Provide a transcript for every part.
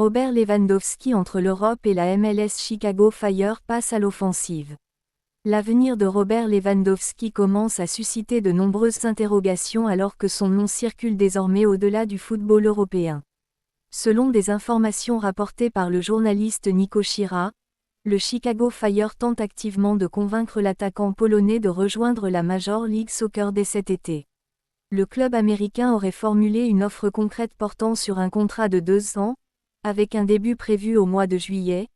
Robert Lewandowski entre l'Europe et la MLS. Chicago Fire passe à l'offensive. L'avenir de Robert Lewandowski commence à susciter de nombreuses interrogations alors que son nom circule désormais au-delà du football européen. Selon des informations rapportées par le journaliste Nico Schira, le Chicago Fire tente activement de convaincre l'attaquant polonais de rejoindre la Major League Soccer dès cet été. Le club américain aurait formulé une offre concrète portant sur un contrat de 2 ans, avec un début prévu au mois de juillet,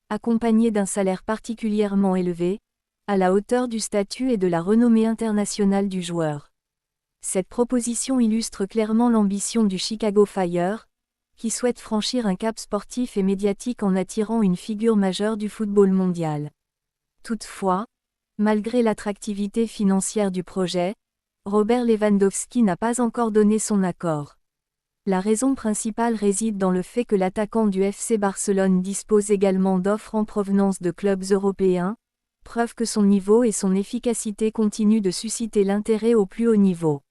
accompagné d'un salaire particulièrement élevé, à la hauteur du statut et de la renommée internationale du joueur. Cette proposition illustre clairement l'ambition du Chicago Fire, qui souhaite franchir un cap sportif et médiatique en attirant une figure majeure du football mondial. Toutefois, malgré l'attractivité financière du projet, Robert Lewandowski n'a pas encore donné son accord. La raison principale réside dans le fait que l'attaquant du FC Barcelone dispose également d'offres en provenance de clubs européens, preuve que son niveau et son efficacité continuent de susciter l'intérêt au plus haut niveau.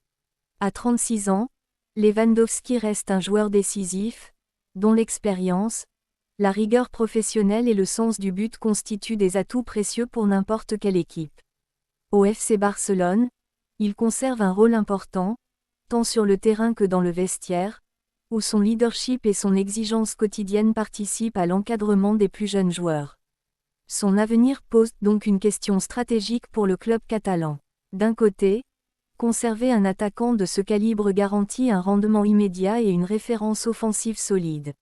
À 36 ans, Lewandowski reste un joueur décisif, dont l'expérience, la rigueur professionnelle et le sens du but constituent des atouts précieux pour n'importe quelle équipe. Au FC Barcelone, il conserve un rôle important, tant sur le terrain que dans le vestiaire, où son leadership et son exigence quotidienne participent à l'encadrement des plus jeunes joueurs. Son avenir pose donc une question stratégique pour le club catalan. D'un côté, conserver un attaquant de ce calibre garantit un rendement immédiat et une référence offensive solide.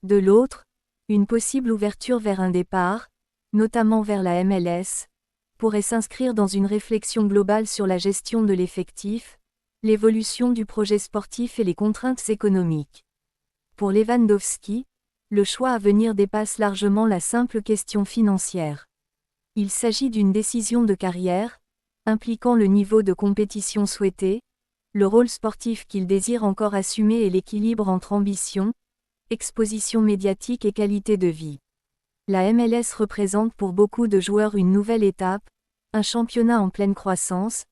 De l'autre, une possible ouverture vers un départ, notamment vers la MLS, pourrait s'inscrire dans une réflexion globale sur la gestion de l'effectif, l'évolution du projet sportif et les contraintes économiques. Pour Lewandowski, le choix à venir dépasse largement la simple question financière. Il s'agit d'une décision de carrière, impliquant le niveau de compétition souhaité, le rôle sportif qu'il désire encore assumer et l'équilibre entre ambition, exposition médiatique et qualité de vie. La MLS représente pour beaucoup de joueurs une nouvelle étape, un championnat en pleine croissance,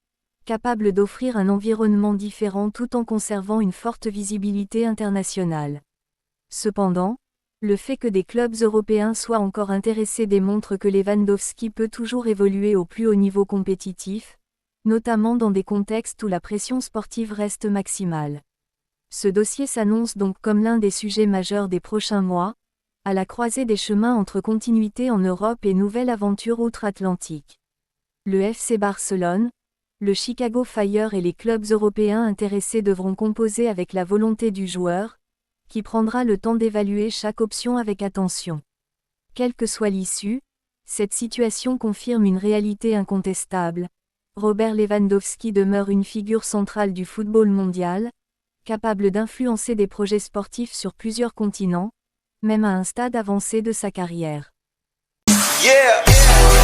capable d'offrir un environnement différent tout en conservant une forte visibilité internationale. Cependant, le fait que des clubs européens soient encore intéressés démontre que Lewandowski peut toujours évoluer au plus haut niveau compétitif, notamment dans des contextes où la pression sportive reste maximale. Ce dossier s'annonce donc comme l'un des sujets majeurs des prochains mois, à la croisée des chemins entre continuité en Europe et nouvelle aventure outre-Atlantique. Le FC Barcelone, le Chicago Fire et les clubs européens intéressés devront composer avec la volonté du joueur, qui prendra le temps d'évaluer chaque option avec attention. Quelle que soit l'issue, cette situation confirme une réalité incontestable. Robert Lewandowski demeure une figure centrale du football mondial, capable d'influencer des projets sportifs sur plusieurs continents, même à un stade avancé de sa carrière. Yeah.